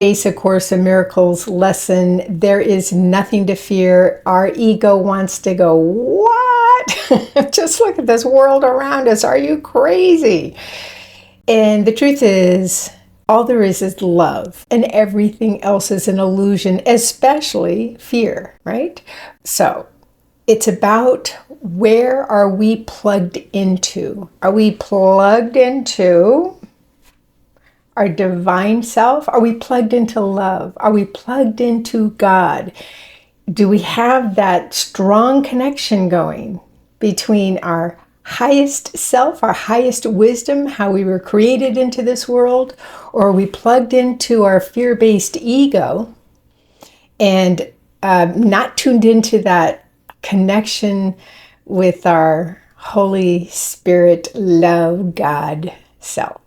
Today's A Course in Miracles lesson, there is nothing to fear. Our ego wants to go, what? Just look at this world around us. Are you crazy? And the truth is, all there is love, and everything else is an illusion, especially fear, right? So it's about, where are we plugged into? Are we plugged into our divine self? Are we plugged into love? Are we plugged into God? Do we have that strong connection going between our highest self, our highest wisdom, how we were created into this world? Or are we plugged into our fear-based ego and not tuned into that connection with our Holy Spirit, love, God self?